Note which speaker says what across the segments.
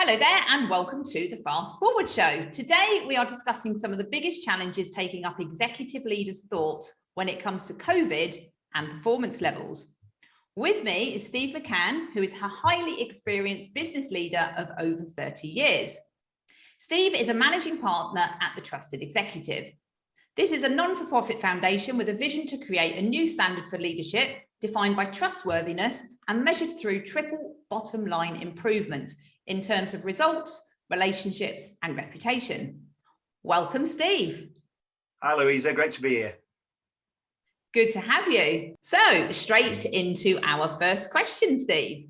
Speaker 1: Hello there and welcome to the Fast Forward Show. Today we are discussing some of the biggest challenges taking up executive leaders' thoughts when it comes to COVID and performance levels. With me is Steve McCann, who is a highly experienced business leader of over 30 years. Steve is a managing partner at The Trusted Executive. This is a non-for-profit foundation with a vision to create a new standard for leadership defined by trustworthiness and measured through triple bottom line improvements in terms of results, relationships, and reputation. Welcome, Steve.
Speaker 2: Hi, Louisa. Great to be here.
Speaker 1: Good to have you. So, straight into our first question, Steve.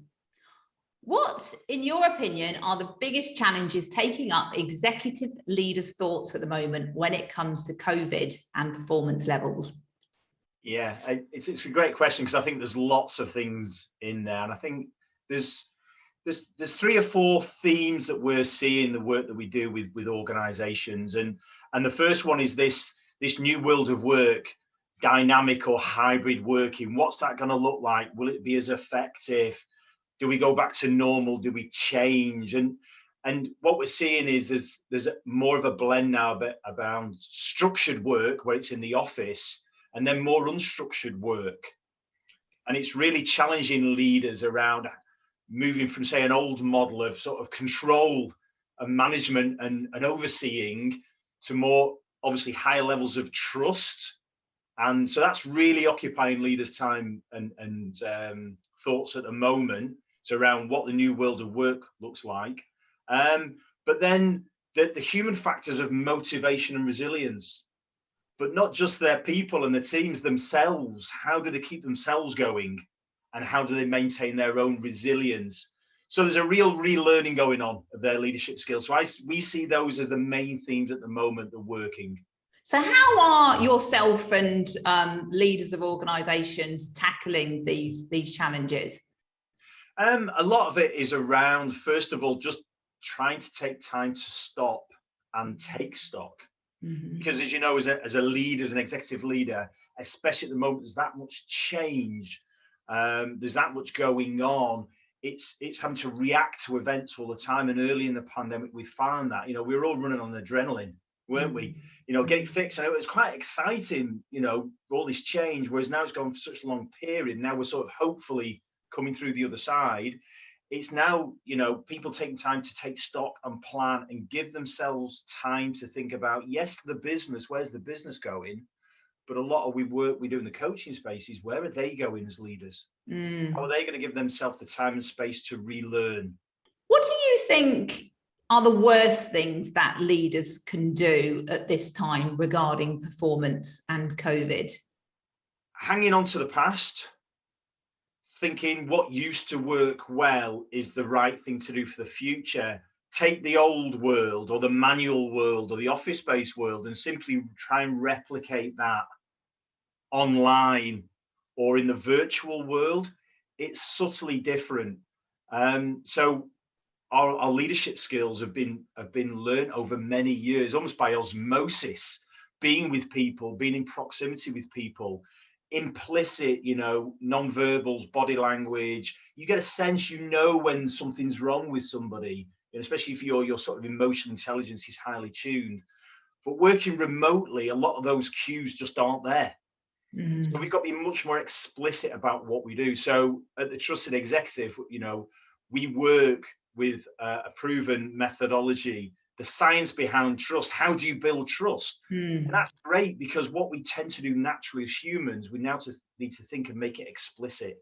Speaker 1: What, in your opinion, are the biggest challenges taking up executive leaders' thoughts at the moment when it comes to COVID and performance levels?
Speaker 2: Yeah, it's a great question because I think there's lots of things in there, and I think there's three or four themes that we're seeing the work that we do with organizations, and the first one is this new world of work, dynamic or hybrid working. What's that going to look like? Will it be as effective? Do we go back to normal? Do we change? And what we're seeing is there's more of a blend now around structured work where it's in the office, and then more unstructured work. And it's really challenging leaders around moving from, say, an old model of sort of control and management and overseeing to more, obviously, higher levels of trust. And so that's really occupying leaders' time and thoughts at the moment. It's around what the new world of work looks like. But then the human factors of motivation and resilience, but not just their people and the teams themselves. How do they keep themselves going? And how do they maintain their own resilience? So there's a real relearning going on of their leadership skills. So we see those as the main themes at the moment that are working.
Speaker 1: So how are yourself and leaders of organizations tackling these challenges?
Speaker 2: A lot of it is around, first of all, just trying to take time to stop and take stock. Mm-hmm. Because as you know, as a leader, as an executive leader, especially at the moment, there's that much change. There's that much going on. It's having to react to events all the time. And early in the pandemic, we found that, we were all running on adrenaline, weren't we? Getting fixed. And it was quite exciting, all this change, whereas now it's gone for such a long period. Now we're sort of hopefully coming through the other side. It's now, people taking time to take stock and plan and give themselves time to think about, yes, the business, where's the business going? But a lot of work we do in the coaching spaces, where are they going as leaders? How are they going to give themselves the time and space to relearn?
Speaker 1: What do you think are the worst things that leaders can do at this time regarding performance and COVID?
Speaker 2: Hanging on to the past, thinking what used to work well is the right thing to do for the future. Take the old world or the manual world or the office-based world and simply try and replicate that online or in the virtual world. It's subtly different. So our leadership skills have been learned over many years, almost by osmosis, being with people, being in proximity with people, implicit, non-verbals, body language. You get a sense, when something's wrong with somebody, especially if your sort of emotional intelligence is highly tuned. But working remotely, a lot of those cues just aren't there. So we've got to be much more explicit about what we do. So at the Trusted Executive, we work with a proven methodology, the science behind trust. How do you build trust? And that's great, because what we tend to do naturally as humans, we now need to think and make it explicit.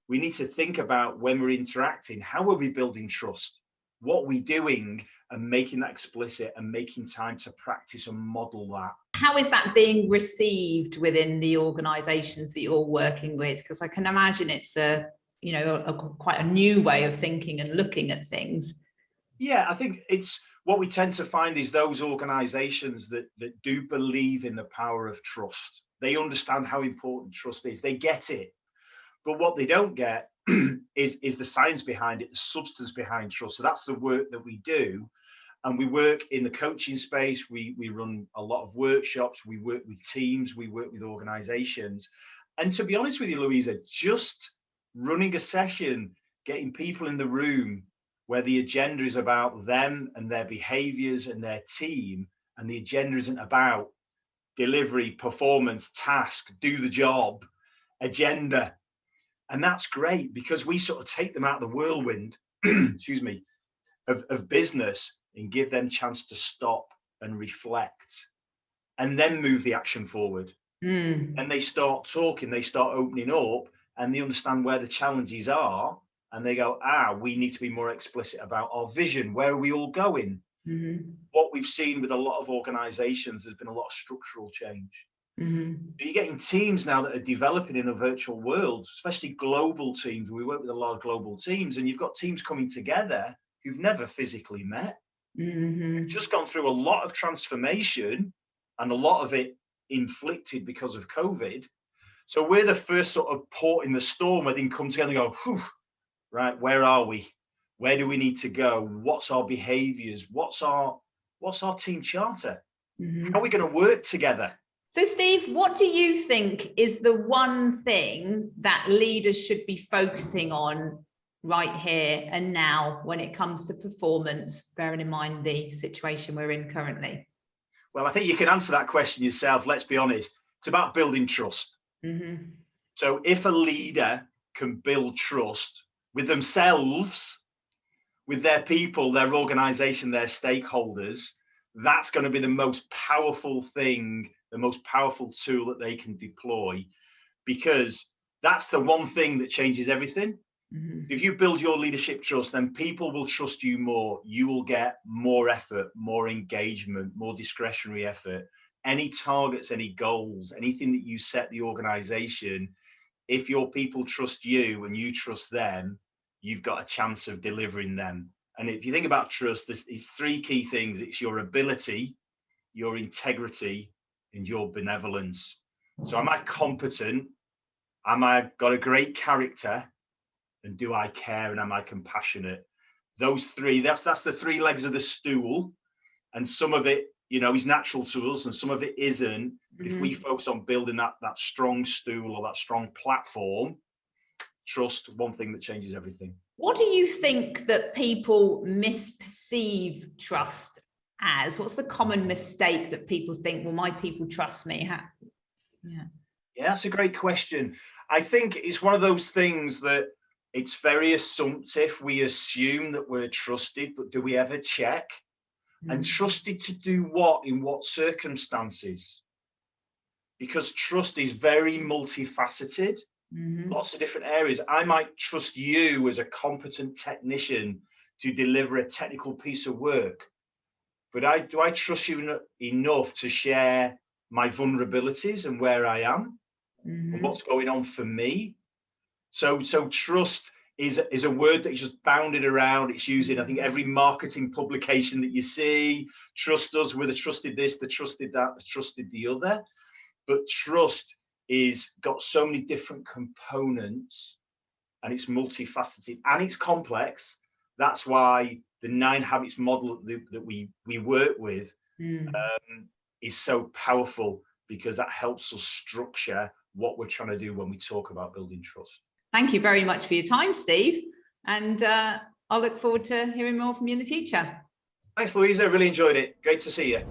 Speaker 2: We need to think about when we're interacting, how are we building trust? What are we doing? And making that explicit and making time to practice and model that.
Speaker 1: How is that being received within the organizations that you're working with? Because I can imagine it's quite a new way of thinking and looking at things.
Speaker 2: Yeah, I think it's what we tend to find is those organizations that do believe in the power of trust. They understand how important trust is. They get it. But what they don't get is the science behind it, the substance behind trust. So that's the work that we do. And we work in the coaching space. We run a lot of workshops. We work with teams. We work with organizations. And to be honest with you, Louisa, just running a session, getting people in the room where the agenda is about them and their behaviors and their team, and the agenda isn't about delivery, performance, task, do the job, agenda. And that's great, because we sort of take them out of the whirlwind, excuse me, of business, and give them chance to stop and reflect and then move the action forward. And they start talking, they start opening up, and they understand where the challenges are. And they go, we need to be more explicit about our vision. Where are we all going? What we've seen with a lot of organizations, there's been a lot of structural change. You're getting teams now that are developing in a virtual world, especially global teams. We work with a lot of global teams, and you've got teams coming together who've never physically met. We've just gone through a lot of transformation, and a lot of it inflicted because of COVID. So we're the first sort of port in the storm where they can come together and go, whew, right, where are we? Where do we need to go? What's our behaviors? What's our team charter? How are we going to work together?
Speaker 1: So Steve, what do you think is the one thing that leaders should be focusing on right here and now when it comes to performance, bearing in mind the situation we're in currently?
Speaker 2: Well, I think you can answer that question yourself. Let's be honest. It's about building trust. So if a leader can build trust with themselves, with their people, their organization, their stakeholders, that's going to be the most powerful thing, the most powerful tool that they can deploy, because that's the one thing that changes everything. If you build your leadership trust, then people will trust you more. You will get more effort, more engagement, more discretionary effort. Any targets, any goals, anything that you set the organization, if your people trust you and you trust them, you've got a chance of delivering them. And if you think about trust, there's these three key things. It's your ability, your integrity, and your benevolence. So am I competent? Am I got a great character? And do I care, and am I compassionate? Those three, that's the three legs of the stool. And some of it, is natural to us, and some of it isn't. But if we focus on building that strong stool or that strong platform, trust, one thing that changes everything.
Speaker 1: What do you think that people misperceive trust as? What's the common mistake that people think, well, my people trust me? Yeah,
Speaker 2: that's a great question. I think it's one of those things that it's very assumptive. We assume that we're trusted, but do we ever check? And trusted to do what, in what circumstances? Because trust is very multifaceted, lots of different areas. I might trust you as a competent technician to deliver a technical piece of work, but do I trust you enough to share my vulnerabilities and where I am and what's going on for me? So trust is a word that is just bounded around. It's used in, I think, every marketing publication that you see. Trust us, we're the trusted this, the trusted that, the trusted the other. But trust is got so many different components, and it's multifaceted and it's complex. That's why the 9 habits model that we work with is so powerful, because that helps us structure what we're trying to do when we talk about building trust.
Speaker 1: Thank you very much for your time, Steve. And I'll look forward to hearing more from you in the future.
Speaker 2: Thanks, Louisa. Really enjoyed it. Great to see you.